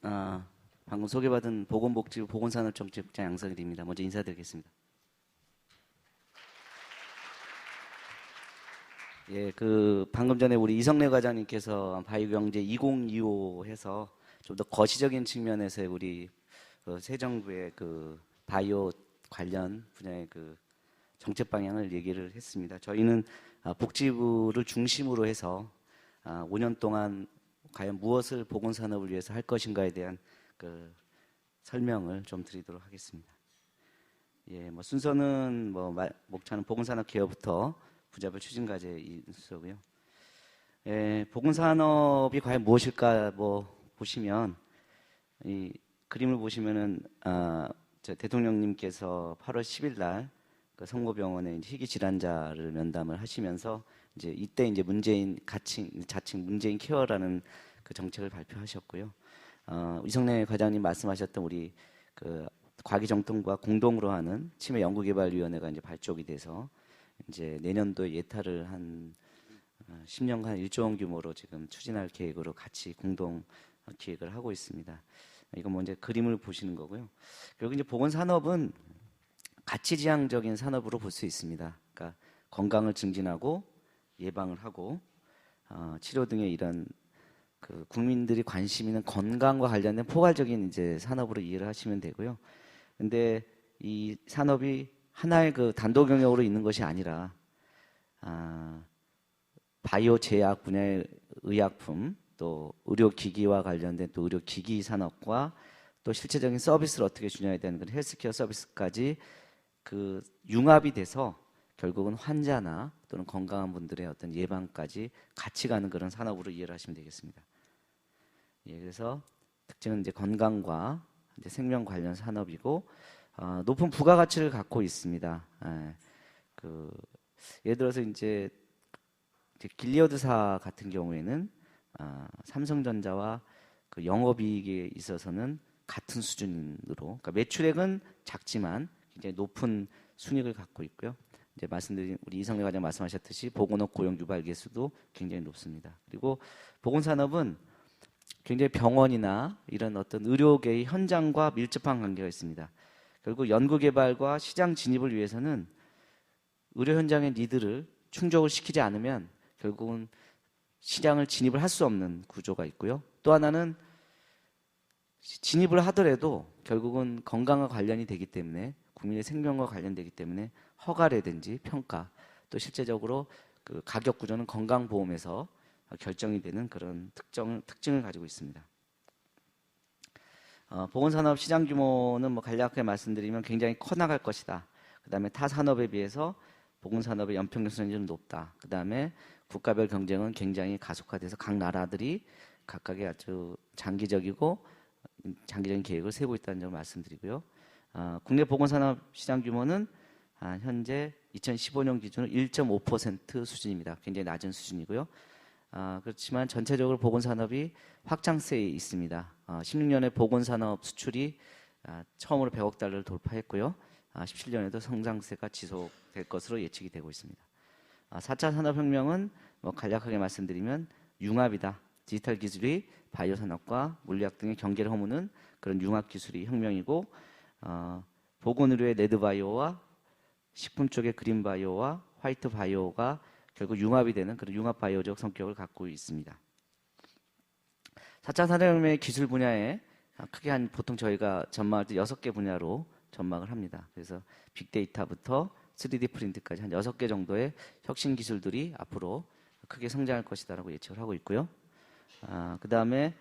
방금 소개받은 보건복지부 보건산업정책국장 양성일입니다. 먼저 인사드리겠습니다. 예, 방금 전에 우리 이성래 과장님께서 바이오경제 2025 해서 좀 더 거시적인 측면에서 우리 새 정부의 바이오 관련 분야의 정책 방향을 얘기를 했습니다. 저희는 복지부를 중심으로 해서 5년 동안 과연 무엇을 보건산업을 위해서 할 것인가에 대한 설명을 좀 드리도록 하겠습니다. 예, 순서는 목차는 보건산업 개혁부터 분야별 추진과제 이 순서고요. 예, 보건산업이 과연 무엇일까 보시면 이 그림을 보시면은 대통령님께서 8월 10일 날 성모병원에 희귀 질환자를 면담을 하시면서 이때 문재인 자칭 문재인 케어라는 정책을 발표하셨고요. 이성래 과장님 말씀하셨던 우리 과기정통부와 공동으로 하는 치매 연구개발위원회가 발족이 돼서 내년도에 예타를 한 10년간 1조 원 규모로 지금 추진할 계획으로 같이 공동 기획을 하고 있습니다. 이건 그림을 보시는 거고요. 결국 보건산업은 가치지향적인 산업으로 볼 수 있습니다. 그러니까 건강을 증진하고 예방을 하고 치료 등의 이런 국민들이 관심 있는 건강과 관련된 포괄적인 산업으로 이해를 하시면 되고요. 근데 이 산업이 하나의 단독 영역으로 있는 것이 아니라 바이오 제약 분야의 의약품, 또 의료기기와 관련된 또 의료기기 산업과 또 실제적인 서비스를 어떻게 주냐에 대한 헬스케어 서비스까지 융합이 돼서 결국은 환자나 또는 건강한 분들의 어떤 예방까지 같이 가는 그런 산업으로 이해를 하시면 되겠습니다. 예, 그래서 특징은 건강과 생명 관련 산업이고 높은 부가가치를 갖고 있습니다. 예를 들어서 길리어드사 같은 경우에는 삼성전자와 영업이익에 있어서는 같은 수준으로, 그러니까 매출액은 작지만 굉장히 높은 순이익을 갖고 있고요. 말씀드린 우리 이성래 과장 말씀하셨듯이 보건업 고용 유발 개수도 굉장히 높습니다. 그리고 보건산업은 굉장히 병원이나 이런 어떤 의료계의 현장과 밀접한 관계가 있습니다. 결국 연구개발과 시장 진입을 위해서는 의료 현장의 니드를 충족을 시키지 않으면 결국은 시장을 진입을 할 수 없는 구조가 있고요. 또 하나는 진입을 하더라도 결국은 건강과 관련이 되기 때문에 국민의 생명과 관련되기 때문에 허가라든지 평가 또 실제적으로 가격 구조는 건강보험에서 결정이 되는 그런 특징을 가지고 있습니다. 보건산업 시장 규모는 간략하게 말씀드리면 굉장히 커나갈 것이다. 그 다음에 타 산업에 비해서 보건산업의 연평균 수준이 높다. 그 다음에 국가별 경쟁은 굉장히 가속화돼서 각 나라들이 각각의 아주 장기적인 계획을 세우고 있다는 점을 말씀드리고요. 국내 보건산업 시장 규모는 현재 2015년 기준으로 1.5% 수준입니다. 굉장히 낮은 수준이고요. 그렇지만 전체적으로 보건산업이 확장세에 있습니다. 16년에 보건산업 수출이 처음으로 100억 달러를 돌파했고요. 17년에도 성장세가 지속될 것으로 예측이 되고 있습니다. 4차 산업혁명은 간략하게 말씀드리면 융합이다. 디지털 기술이 바이오 산업과 물리학 등의 경계를 허무는 그런 융합 기술이 혁명이고 보건의료의 레드바이오와 식품 쪽의 그린바이오와 화이트바이오가 결국 융합이 되는 그런 융합바이오적 성격을 갖고 있습니다. 4차 산업혁명의 기술 분야에 크게 보통 저희가 전망할 때 6개 분야로 전망을 합니다. 그래서 빅데이터부터 3D 프린트까지 한 6개 정도의 혁신 기술들이 앞으로 크게 성장할 것이다라고 예측을 하고 있고요. 그 다음에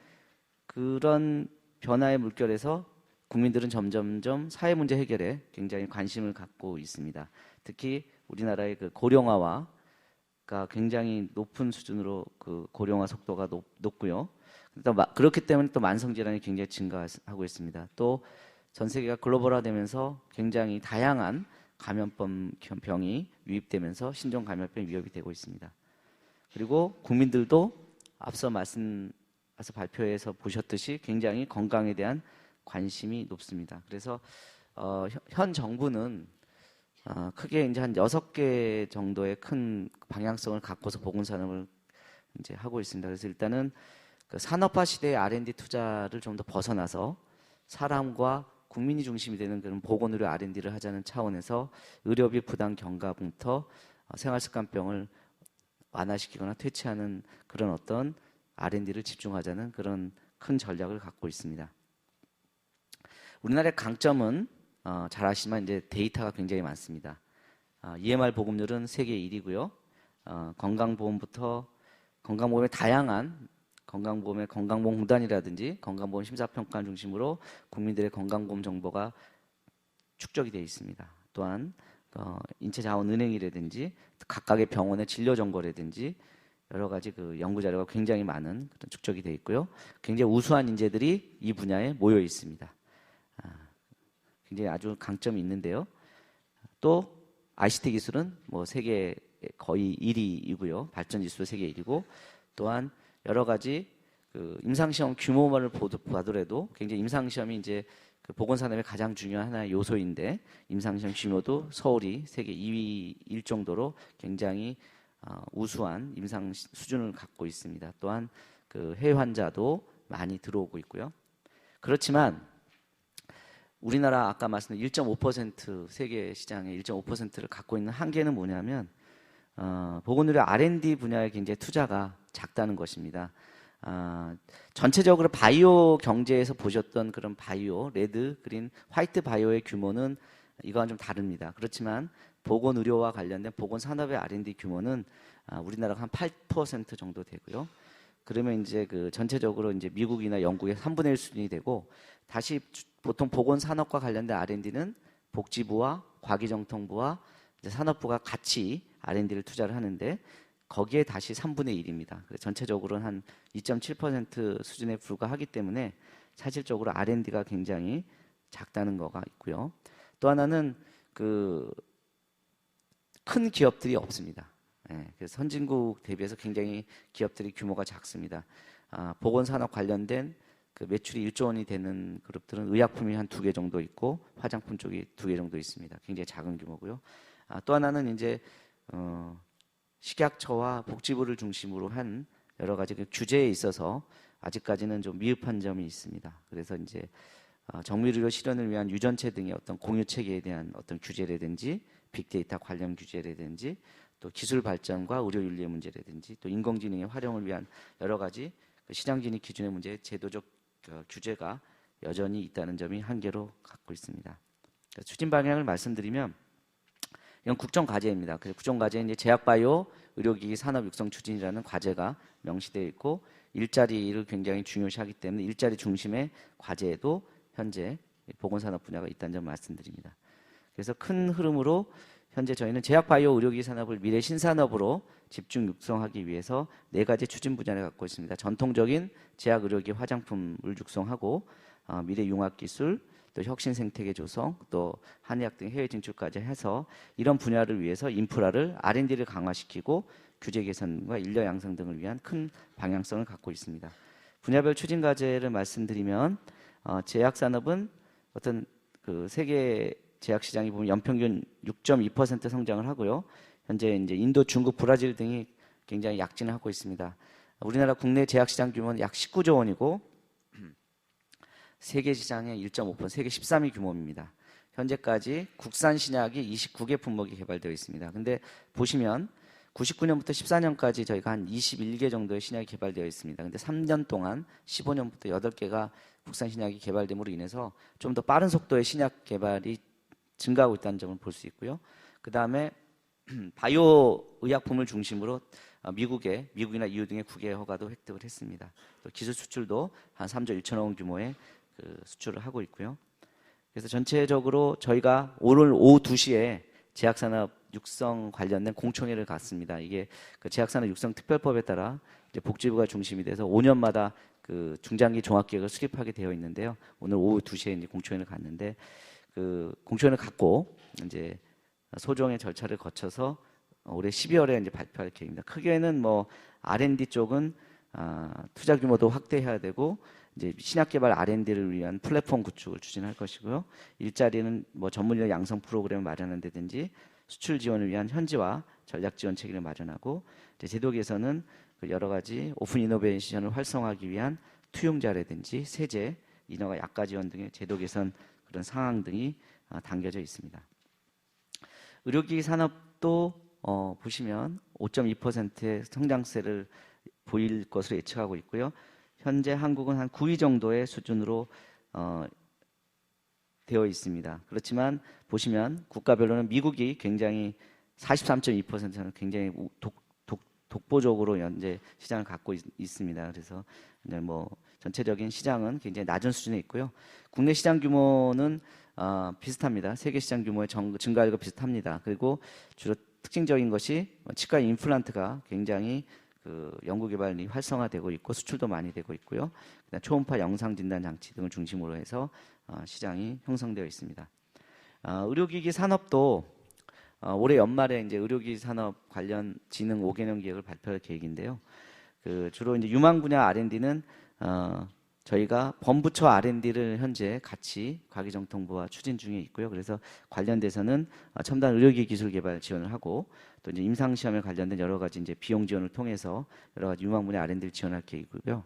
그런 변화의 물결에서 국민들은 점점점 사회 문제 해결에 굉장히 관심을 갖고 있습니다. 특히 우리나라의 고령화가 굉장히 높은 수준으로 고령화 속도가 높고요. 그렇기 때문에 또 만성 질환이 굉장히 증가하고 있습니다. 또 전 세계가 글로벌화되면서 굉장히 다양한 감염병이 유입되면서 신종 감염병 위협이 되고 있습니다. 그리고 국민들도 앞서 발표에서 보셨듯이 굉장히 건강에 대한 관심이 높습니다. 그래서 현 정부는 크게 한 6개 정도의 큰 방향성을 갖고서 보건산업을 하고 있습니다. 그래서 일단은 그 산업화 시대의 R&D 투자를 좀 더 벗어나서 사람과 국민이 중심이 되는 그런 보건의료 R&D를 하자는 차원에서 의료비 부담 경감부터 생활습관병을 완화시키거나 퇴치하는 그런 어떤 R&D를 집중하자는 그런 큰 전략을 갖고 있습니다. 우리나라의 강점은 잘 아시지만 이제 데이터가 굉장히 많습니다. EMR 보급률은 세계 1위고요. 건강보험부터 건강보험의 다양한 건강보험의 건강보험공단이라든지 건강보험 심사평가 중심으로 국민들의 건강보험 정보가 축적이 되어 있습니다. 또한 인체자원은행이라든지 각각의 병원의 진료 정보라든지 여러 가지 그 연구 자료가 굉장히 많은 그런 축적이 되어 있고요. 굉장히 우수한 인재들이 이 분야에 모여 있습니다. 굉장히 아주 강점이 있는데요. 또 ICT 기술은 뭐 세계 거의 1위이고요. 발전 지수도 세계 1위고 또한 여러 가지 그 임상시험 규모만을 봐더라도 굉장히 임상시험이 이제 그 보건산업의 가장 중요한 하나의 요소인데 임상시험 규모도 서울이 세계 2위일 정도로 굉장히 우수한 임상 수준을 갖고 있습니다. 또한 그 해외 환자도 많이 들어오고 있고요. 그렇지만 우리나라 아까 말씀드린 1.5% 세계 시장의 1.5%를 갖고 있는 한계는 뭐냐면 보건의료 R&D 분야의 굉장히 투자가 작다는 것입니다. 전체적으로 바이오 경제에서 보셨던 그런 바이오, 레드, 그린, 화이트 바이오의 규모는 이거와는 좀 다릅니다. 그렇지만 보건의료와 관련된 보건산업의 R&D 규모는 우리나라가 한 8% 정도 되고요. 그러면 이제 그 전체적으로 이제 미국이나 영국의 3분의 1 수준이 되고 다시 보통 보건산업과 관련된 R&D는 복지부와 과기정통부와 이제 산업부가 같이 R&D를 투자를 하는데 거기에 다시 3분의 1입니다. 전체적으로는 한 2.7% 수준에 불과하기 때문에 사실적으로 R&D가 굉장히 작다는 거가 있고요. 또 하나는 그 큰 기업들이 없습니다. 그래서 선진국 대비해서 굉장히 기업들이 규모가 작습니다. 보건산업 관련된 그 매출이 1조 원이 되는 그룹들은 의약품이 한 2개 정도 있고 화장품 쪽이 2개 정도 있습니다. 굉장히 작은 규모고요. 또 하나는 이제 식약처와 복지부를 중심으로 한 여러 가지 그 규제에 있어서 아직까지는 좀 미흡한 점이 있습니다. 그래서 이제 정밀의료 실현을 위한 유전체 등의 어떤 공유 체계에 대한 어떤 규제라든지 빅데이터 관련 규제라든지 또 기술 발전과 의료 윤리의 문제라든지 또 인공지능의 활용을 위한 여러 가지 시장 진입 기준의 문제, 제도적 규제가 여전히 있다는 점이 한계로 갖고 있습니다. 추진 방향을 말씀드리면 이건 국정 과제입니다. 그래서 국정 과제는 이제 제약바이오 의료기기 산업 육성 추진이라는 과제가 명시되어 있고 일자리를 굉장히 중요시하기 때문에 일자리 중심의 과제에도 현재 보건산업 분야가 있다는 점 말씀드립니다. 그래서 큰 흐름으로 현재 저희는 제약바이오 의료기기 산업을 미래 신산업으로 집중 육성하기 위해서 4가지 추진 분야를 갖고 있습니다. 전통적인 제약 의료기 화장품을 육성하고 미래 융합기술, 또 혁신 생태계 조성, 또 한의학 등 해외 진출까지 해서 이런 분야를 위해서 인프라를 R&D를 강화시키고 규제 개선과 인력 양성 등을 위한 큰 방향성을 갖고 있습니다. 분야별 추진 과제를 말씀드리면 제약 산업은 어떤 그 세계 제약 시장이 보면 연평균 6.2% 성장을 하고요. 현재 이제 인도, 중국, 브라질 등이 굉장히 약진을 하고 있습니다. 우리나라 국내 제약 시장 규모는 약 19조 원이고 세계 시장의 1.5%, 세계 13위 규모입니다. 현재까지 국산 신약이 29개 품목이 개발되어 있습니다. 근데 보시면 99년부터 14년까지 저희가 한 21개 정도의 신약이 개발되어 있습니다. 근데 3년 동안 15년부터 8개가 국산 신약이 개발됨으로 인해서 좀 더 빠른 속도의 신약 개발이 증가하고 있다는 점을 볼 수 있고요. 그 다음에 바이오 의약품을 중심으로 미국이나 EU 등의 국외 허가도 획득을 했습니다. 또 기술 수출도 한 3조 1천억 원 규모의 그 수출을 하고 있고요. 그래서 전체적으로 저희가 오늘 오후 2시에 제약산업 육성 관련된 공청회를 갔습니다. 이게 그 제약산업 육성 특별법에 따라 이제 복지부가 중심이 돼서 5년마다 그 중장기 종합계획을 수립하게 되어 있는데요. 오늘 오후 2시에 이제 공청회를 갔는데 그 공청회를 갖고 이제 소정의 절차를 거쳐서 올해 12월에 이제 발표할 계획입니다. 크게는 뭐 R&D 쪽은 투자 규모도 확대해야 되고 이제 신약 개발 R&D를 위한 플랫폼 구축을 추진할 것이고요. 일자리는 뭐 전문인력 양성 프로그램을 마련한다든지 수출 지원을 위한 현지화 전략 지원 체계를 마련하고 이제 제도 개선은 여러 가지 오픈 이노베이션을 활성화하기 위한 투용자라든지 세제, 인허가 약가 지원 등의 제도 개선 그런 상황 등이 담겨져 있습니다. 의료기기 산업도 보시면 5.2%의 성장세를 보일 것으로 예측하고 있고요. 현재 한국은 한 9위 정도의 수준으로 되어 있습니다. 그렇지만 보시면 국가별로는 미국이 굉장히 43.2%는 굉장히 독보적으로 현재 시장을 갖고 있습니다. 그래서 뭐 전체적인 시장은 굉장히 낮은 수준에 있고요. 국내 시장 규모는 비슷합니다. 세계 시장 규모의 증가율과 비슷합니다. 그리고 주로 특징적인 것이 치과 임플란트가 굉장히 그 연구개발이 활성화되고 있고 수출도 많이 되고 있고요. 그다음 초음파 영상 진단 장치 등을 중심으로 해서 시장이 형성되어 있습니다. 의료기기 산업도 올해 연말에 이제 의료기기 산업 관련 지능 5개년 계획을 발표할 계획인데요. 주로 이제 유망 분야 R&D는 저희가 범부처 R&D를 현재 같이 과기정통부와 추진 중에 있고요. 그래서 관련돼서는 첨단 의료기기 기술 개발 지원을 하고 또 이제 임상시험에 관련된 여러 가지 이제 비용 지원을 통해서 여러 가지 유망 분야 R&D를 지원할 계획이고요.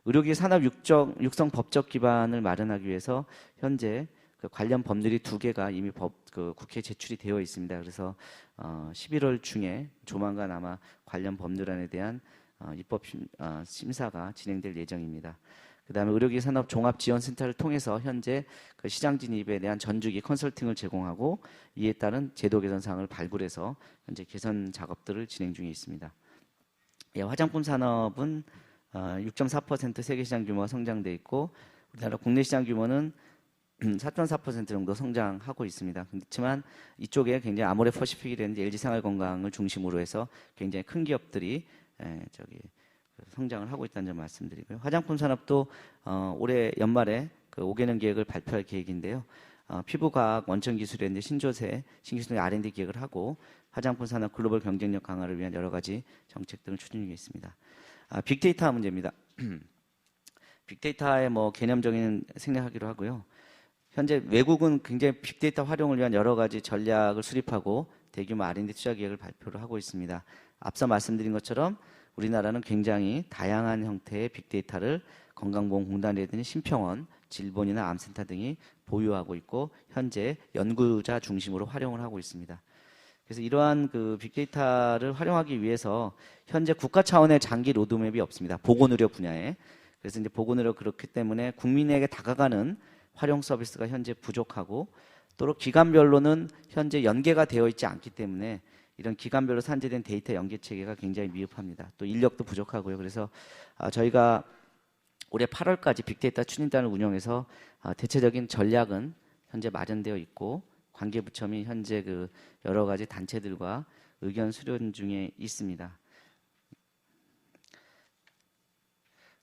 의료기기 산업 육성 법적 기반을 마련하기 위해서 현재 그 관련 법률이 2개가 이미 국회에 제출이 되어 있습니다. 그래서 11월 중에 조만간 아마 관련 법률안에 대한 입법 심사가 진행될 예정입니다. 그다음에 의료기기 산업 종합지원센터를 통해서 현재 그 시장 진입에 대한 전주기 컨설팅을 제공하고 이에 따른 제도 개선 사항을 발굴해서 현재 개선 작업들을 진행 중에 있습니다. 화장품 산업은 6.4% 세계 시장 규모가 성장돼 있고 우리나라 국내 시장 규모는 4.4% 정도 성장하고 있습니다. 그렇지만 이쪽에 굉장히 아모레퍼시픽이라든지 LG생활건강을 중심으로 해서 굉장히 큰 기업들이 성장을 하고 있다는 점 말씀드리고요. 화장품 산업도 올해 연말에 그 5개년 계획을 발표할 계획인데요. 피부과학, 원천기술이라든지 신조세, 신기술 R&D 계획을 하고 화장품 산업 글로벌 경쟁력 강화를 위한 여러 가지 정책 등을 추진 중에 있습니다. 빅데이터 문제입니다. 빅데이터의 뭐 개념적인 생략하기로 하고요. 현재 외국은 굉장히 빅데이터 활용을 위한 여러 가지 전략을 수립하고 대규모 R&D 투자 계획을 발표를 하고 있습니다. 앞서 말씀드린 것처럼 우리나라는 굉장히 다양한 형태의 빅데이터를 건강보험공단이라든지 심평원, 질본이나 암센터 등이 보유하고 있고 현재 연구자 중심으로 활용을 하고 있습니다. 그래서 이러한 그 빅데이터를 활용하기 위해서 현재 국가 차원의 장기 로드맵이 없습니다. 보건의료 분야에. 그래서 이제 보건의료 그렇기 때문에 국민에게 다가가는 활용 서비스가 현재 부족하고 또 기관별로는 현재 연계가 되어 있지 않기 때문에 이런 기관별로 산재된 데이터 연계 체계가 굉장히 미흡합니다. 또 인력도 부족하고요. 그래서 저희가 올해 8월까지 빅데이터 추진단을 운영해서 대체적인 전략은 현재 마련되어 있고 관계부처 및 현재 그 여러 가지 단체들과 의견 수렴 중에 있습니다.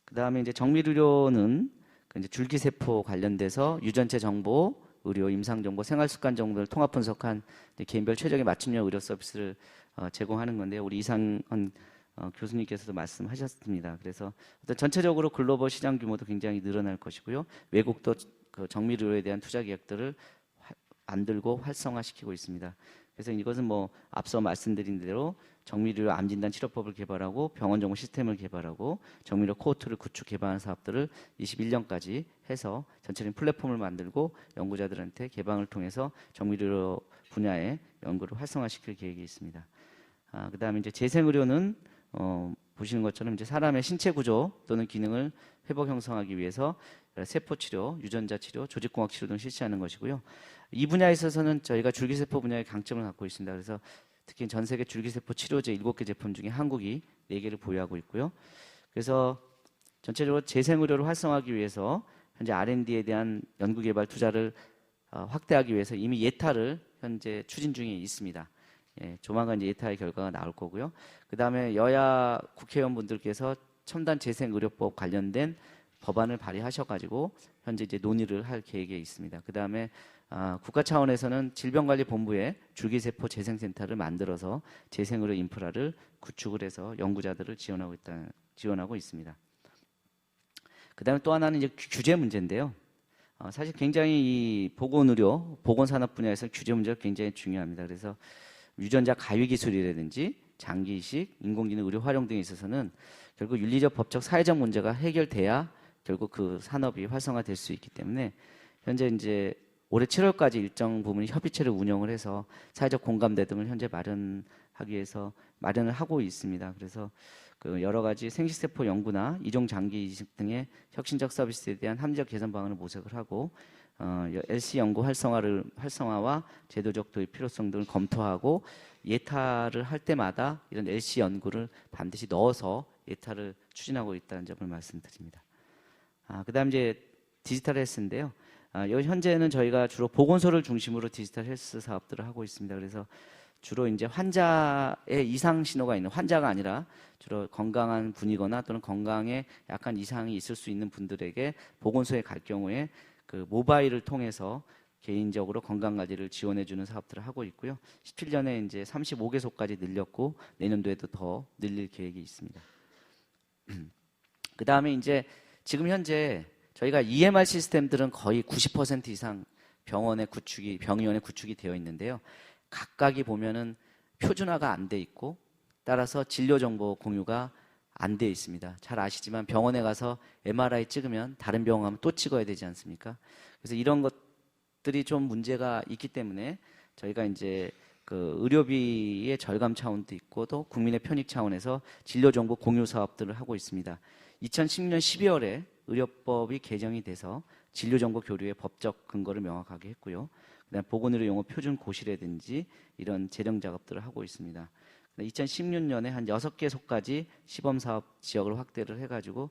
그 다음에 이제 정밀의료는 이제 줄기세포 관련돼서 유전체 정보, 의료, 임상정보, 생활습관 정보를 통합 분석한 개인별 최적의 맞춤형 의료 서비스를 제공하는 건데요. 우리 이상헌 교수님께서도 말씀하셨습니다. 그래서 전체적으로 글로벌 시장 규모도 굉장히 늘어날 것이고요. 외국도 그 정밀의료에 대한 투자 계획들을 만들고 활성화시키고 있습니다. 그래서 이것은 뭐 앞서 말씀드린 대로 정밀의료 암진단 치료법을 개발하고 병원 정보 시스템을 개발하고 정밀의료 코어트를 구축 개발하는 사업들을 21년까지 해서 전체적인 플랫폼을 만들고 연구자들한테 개방을 통해서 정밀의료 분야의 연구를 활성화시킬 계획이 있습니다. 그다음에 이제 재생의료는 보시는 것처럼 이제 사람의 신체 구조 또는 기능을 회복 형성하기 위해서 세포 치료, 유전자 치료, 조직공학 치료 등을 실시하는 것이고요. 이 분야에 있어서는 저희가 줄기세포 분야의 강점을 갖고 있습니다. 그래서 특히 전 세계 줄기세포 치료제 7개 제품 중에 한국이 4개를 보유하고 있고요. 그래서 전체적으로 재생의료를 활성화하기 위해서 현재 R&D에 대한 연구개발 투자를 확대하기 위해서 이미 예타를 현재 추진 중에 있습니다. 조만간 예타의 결과가 나올 거고요. 그 다음에 여야 국회의원분들께서 첨단 재생의료법 관련된 법안을 발의하셔가지고 현재 이제 논의를 할 계획에 있습니다. 그 다음에 국가 차원에서는 질병관리본부에 줄기세포 재생센터를 만들어서 재생의료 인프라를 구축을 해서 연구자들을 지원하고 있습니다. 그 다음에 또 하나는 이제 규제 문제인데요. 사실 굉장히 이 보건의료, 보건산업 분야에서 규제 문제가 굉장히 중요합니다. 그래서 유전자 가위 기술이라든지 장기이식, 인공지능 의료 활용 등에 있어서는 결국 윤리적, 법적, 사회적 문제가 해결돼야 결국 그 산업이 활성화될 수 있기 때문에 현재 이제 올해 7월까지 일정 부분 협의체를 운영을 해서 사회적 공감대 등을 현재 마련하기 위해서 마련을 하고 있습니다. 그래서 그 여러 가지 생식세포 연구나 이종 장기 이식 등의 혁신적 서비스에 대한 합리적 개선 방안을 모색을 하고 LC 연구 활성화와 제도적 도입 필요성 등을 검토하고 예타를 할 때마다 이런 LC 연구를 반드시 넣어서 예타를 추진하고 있다는 점을 말씀드립니다. 그다음 이제 디지털 헬스인데요. 현재는 저희가 주로 보건소를 중심으로 디지털 헬스 사업들을 하고 있습니다. 그래서 주로 이제 환자의 이상 신호가 있는 환자가 아니라 주로 건강한 분이거나 또는 건강에 약간 이상이 있을 수 있는 분들에게 보건소에 갈 경우에 그 모바일을 통해서 개인적으로 건강관리를 지원해주는 사업들을 하고 있고요. 17년에 이제 35개소까지 늘렸고 내년도에도 더 늘릴 계획이 있습니다. 그 다음에 이제 지금 현재 저희가 EMR 시스템들은 거의 90% 이상 병위원회 구축이 되어 있는데요. 각각이 보면은 표준화가 안 돼 있고 따라서 진료 정보 공유가 안 돼 있습니다. 잘 아시지만 병원에 가서 MRI 찍으면 다른 병원 가면 또 찍어야 되지 않습니까? 그래서 이런 것들이 좀 문제가 있기 때문에 저희가 이제 그 의료비의 절감 차원도 있고 또 국민의 편익 차원에서 진료 정보 공유 사업들을 하고 있습니다. 2010년 12월에 의료법이 개정이 돼서 진료 정보 교류의 법적 근거를 명확하게 했고요. 그다음 보건의료 용어 표준 고시라든지 이런 제정 작업들을 하고 있습니다. 2016년에 한 6개소까지 시범 사업 지역을 확대를 해가지고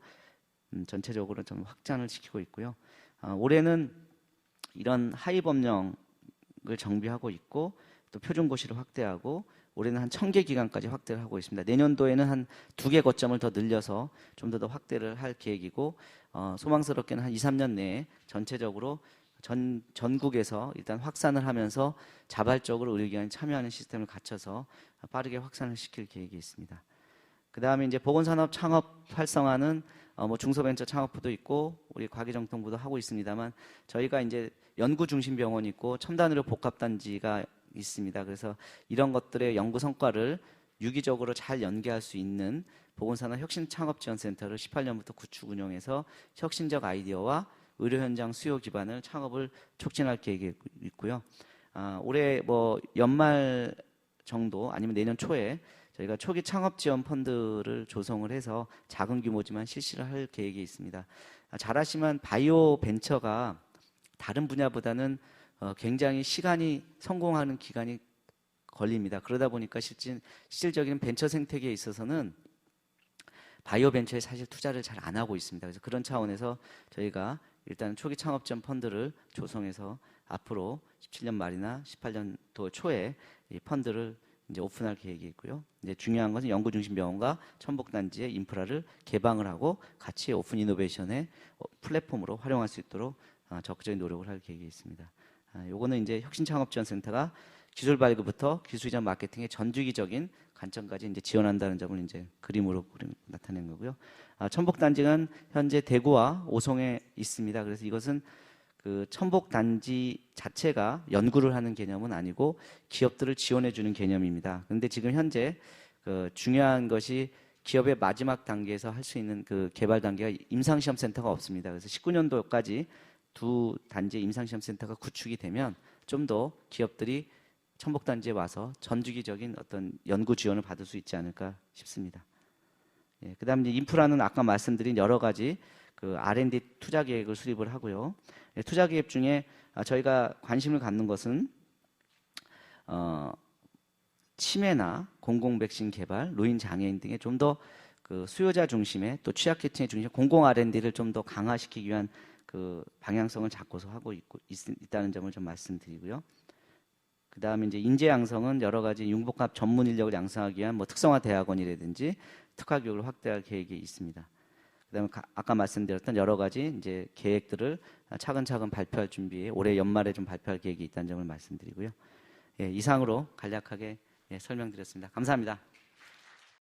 전체적으로 좀 확장을 시키고 있고요. 올해는 이런 하위 법령을 정비하고 있고 또 표준 고시를 확대하고 올해는 한 1000개 기관까지 확대를 하고 있습니다. 내년도에는 한 2개 거점을 더 늘려서 좀 더 확대를 할 계획이고 소망스럽게는 한 2, 3년 내에 전체적으로 전국에서 일단 확산을 하면서 자발적으로 의료기관이 참여하는 시스템을 갖춰서 빠르게 확산을 시킬 계획이 있습니다. 그 다음에 이제 보건산업 창업 활성화는 뭐 중소벤처 창업부도 있고 우리 과기정통부도 하고 있습니다만 저희가 이제 연구 중심 병원이 있고 첨단의료 복합단지가 있습니다. 그래서 이런 것들의 연구 성과를 유기적으로 잘 연계할 수 있는 보건산업 혁신창업지원센터를 18년부터 구축 운영해서 혁신적 아이디어와 의료 현장 수요 기반을 창업을 촉진할 계획이 있고요. 올해 뭐 연말 정도 아니면 내년 초에 저희가 초기 창업 지원 펀드를 조성을 해서 작은 규모지만 실시를 할 계획이 있습니다. 잘 아시면 바이오 벤처가 다른 분야보다는 굉장히 성공하는 기간이 걸립니다. 그러다 보니까 실질적인 벤처 생태계에 있어서는 바이오 벤처에 사실 투자를 잘 안 하고 있습니다. 그래서 그런 차원에서 저희가 일단 초기 창업 지원 펀드를 조성해서 앞으로 17년 말이나 18년도 초에 이 펀드를 이제 오픈할 계획이 있고요. 이제 중요한 것은 연구 중심 병원과 천복단지의 인프라를 개방을 하고 같이 오픈 이노베이션의 플랫폼으로 활용할 수 있도록 적극적인 노력을 할 계획이 있습니다. 요거는 이제 혁신창업지원센터가 기술 발굴부터 기술 이전 마케팅의 전주기적인 관점까지 이제 지원한다는 점을 이제 그림으로 나타낸 거고요. 천복단지는 현재 대구와 오송에 있습니다. 그래서 이것은 그 천복단지 자체가 연구를 하는 개념은 아니고 기업들을 지원해주는 개념입니다. 그런데 지금 현재 그 중요한 것이 기업의 마지막 단계에서 할 수 있는 그 개발 단계가 임상시험센터가 없습니다. 그래서 19년도까지 두 단지의 임상시험센터가 구축이 되면 좀 더 기업들이 천복단지에 와서 전주기적인 어떤 연구 지원을 받을 수 있지 않을까 싶습니다. 예, 그다음 이제 인프라는 아까 말씀드린 여러 가지 그 R&D 투자 계획을 수립을 하고요. 예, 투자 계획 중에 저희가 관심을 갖는 것은 치매나 공공 백신 개발, 노인 장애인 등의 좀 더 그 수요자 중심의 또 취약계층의 중심 공공 R&D를 좀 더 강화시키기 위한 그 방향성을 잡고서 하고 있다는 점을 좀 말씀드리고요. 그 다음에 이제 인재 양성은 여러 가지 융복합 전문 인력을 양성하기 위한 뭐 특성화 대학원이라든지 특화 교육을 확대할 계획이 있습니다. 그다음에 아까 말씀드렸던 여러 가지 이제 계획들을 차근차근 발표할 준비에 올해 연말에 좀 발표할 계획이 있다는 점을 말씀드리고요. 예, 이상으로 간략하게 설명드렸습니다. 감사합니다.